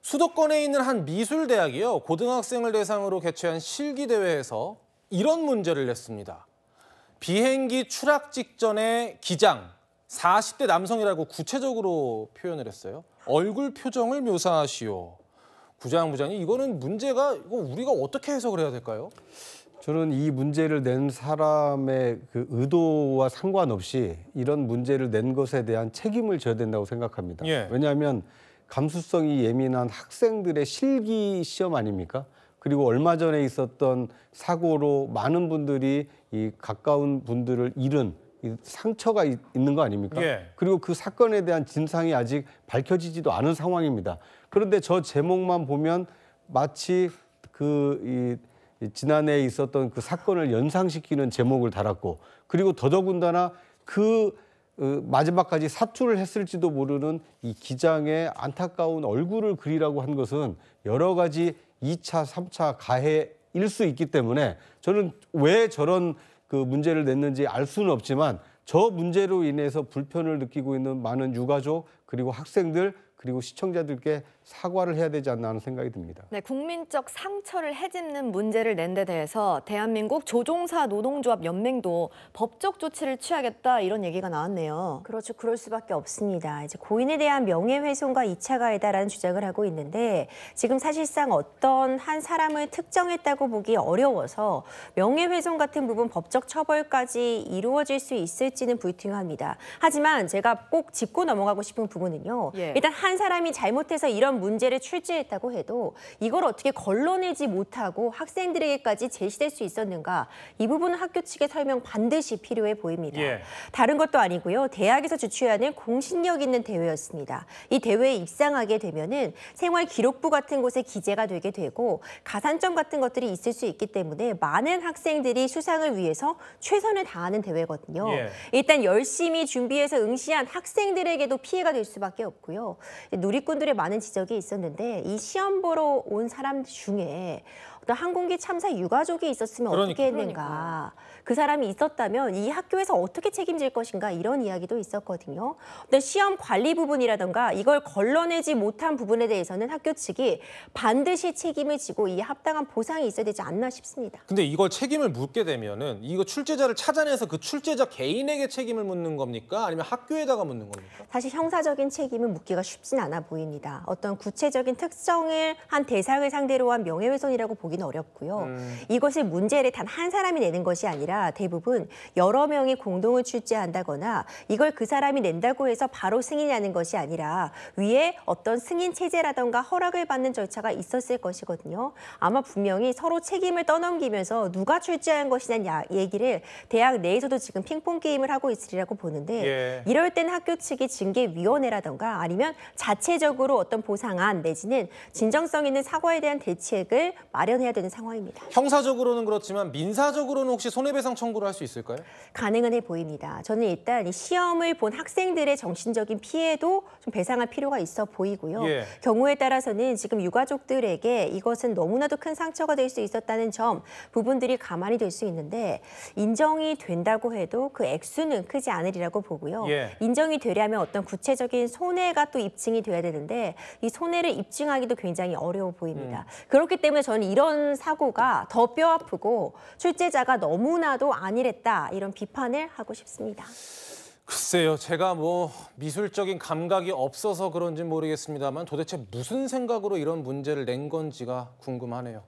수도권에 있는 한 미술대학이요. 고등학생을 대상으로 개최한 실기대회에서 이런 문제를 냈습니다. 비행기 추락 직전에 기장, 40대 남성이라고 구체적으로 표현을 했어요. 얼굴 표정을 묘사하시오. 구자영 부장님, 이거는 문제가 이거 우리가 어떻게 해석을 해야 될까요? 저는 이 문제를 낸 사람의 그 의도와 상관없이 이런 문제를 낸 것에 대한 책임을 져야 된다고 생각합니다. 예. 왜냐하면 감수성이 예민한 학생들의 실기 시험 아닙니까? 그리고 얼마 전에 있었던 사고로 많은 분들이 이 가까운 분들을 잃은 이 상처가 있는 거 아닙니까? 예. 그리고 그 사건에 대한 진상이 아직 밝혀지지도 않은 상황입니다. 그런데 저 제목만 보면 마치 지난해에 있었던 그 사건을 연상시키는 제목을 달았고, 그리고 더더군다나 마지막까지 사투를 했을지도 모르는 이 기장의 안타까운 얼굴을 그리라고 한 것은 여러 가지 2차, 3차 가해일 수 있기 때문에 저는 왜 저런 그 문제를 냈는지 알 수는 없지만 저 문제로 인해서 불편을 느끼고 있는 많은 유가족 그리고 학생들 그리고 시청자들께 사과를 해야 되지 않나 하는 생각이 듭니다. 네, 국민적 상처를 헤집는 문제를 낸 데 대해서 대한민국 조종사 노동조합 연맹도 법적 조치를 취하겠다 이런 얘기가 나왔네요. 그렇죠. 그럴 수밖에 없습니다. 이제 고인에 대한 명예훼손과 2차 가해다라는 주장을 하고 있는데 지금 사실상 어떤 한 사람을 특정했다고 보기 어려워서 명예훼손 같은 부분 법적 처벌까지 이루어질 수 있을지는 불투명합니다. 하지만 제가 꼭 짚고 넘어가고 싶은 부분은요. 일단 한 사람이 잘못해서 이런 문제를 출제했다고 해도 이걸 어떻게 걸러내지 못하고 학생들에게까지 제시될 수 있었는가, 이 부분은 학교 측의 설명 반드시 필요해 보입니다. 다른 것도 아니고요. 대학에서 주최하는 공신력 있는 대회였습니다. 이 대회에 입상하게 되면은 생활기록부 같은 곳에 기재가 되게 되고 가산점 같은 것들이 있을 수 있기 때문에 많은 학생들이 수상을 위해서 최선을 다하는 대회거든요. 일단 열심히 준비해서 응시한 학생들에게도 피해가 될 수밖에 없고요. 누리꾼들의 많은 지적이 있었는데 이 시험 보러 온 사람 중에 어떤 항공기 참사 유가족이 있었으면 어떻게 했는가. 그 사람이 있었다면 이 학교에서 어떻게 책임질 것인가 이런 이야기도 있었거든요. 어떤 시험 관리 부분이라든가 이걸 걸러내지 못한 부분에 대해서는 학교 측이 반드시 책임을 지고 이 합당한 보상이 있어야 되지 않나 싶습니다. 근데 이걸 책임을 묻게 되면은 이거 출제자를 찾아내서 그 출제자 개인에게 책임을 묻는 겁니까? 아니면 학교에다가 묻는 겁니까? 사실 형사적인 책임을 묻기가 쉽진 않아 보입니다. 어떤 구체적인 특정을 한 대상을 상대로 한 명예훼손이라고 보기는 어렵고요. 이것을 문제를 단 한 사람이 내는 것이 아니라 대부분 여러 명이 공동을 출제한다거나 이걸 그 사람이 낸다고 해서 바로 승인하는 것이 아니라 위에 어떤 승인 체제라든가 허락을 받는 절차가 있었을 것이거든요. 아마 분명히 서로 책임을 떠넘기면서 누가 출제한 것이냐는 얘기를 대학 내에서도 지금 핑퐁 게임을 하고 있으리라고 보는데 이럴 때는 학교 측이 징계위원회라든가 아니면 자체적으로 어떤 보상안 내지는 진정성 있는 사과에 대한 대책을 마련해야 되는 상황입니다. 형사적으로는 그렇지만 민사적으로는 혹시 손해배상 청구를 할 수 있을까요? 가능은 해 보입니다. 저는 일단 이 시험을 본 학생들의 정신적인 피해도 좀 배상할 필요가 있어 보이고요. 경우에 따라서는 지금 유가족들에게 이것은 너무나도 큰 상처가 될 수 있었다는 점 부분들이 가만히 될 수 있는데 인정이 된다고 해도 그 액수는 크지 않으리라고 보고요. 인정이 되려면 어떤 구체적인 손해가 또 입증이 돼야 되는데 이 손해를 입증하기도 굉장히 어려워 보입니다. 그렇기 때문에 저는 이런 사고가 더 뼈아프고 출제자가 너무나도 안일했다 이런 비판을 하고 싶습니다. 글쎄요, 제가 뭐 미술적인 감각이 없어서 그런지 모르겠습니다만 도대체 무슨 생각으로 이런 문제를 낸 건지가 궁금하네요.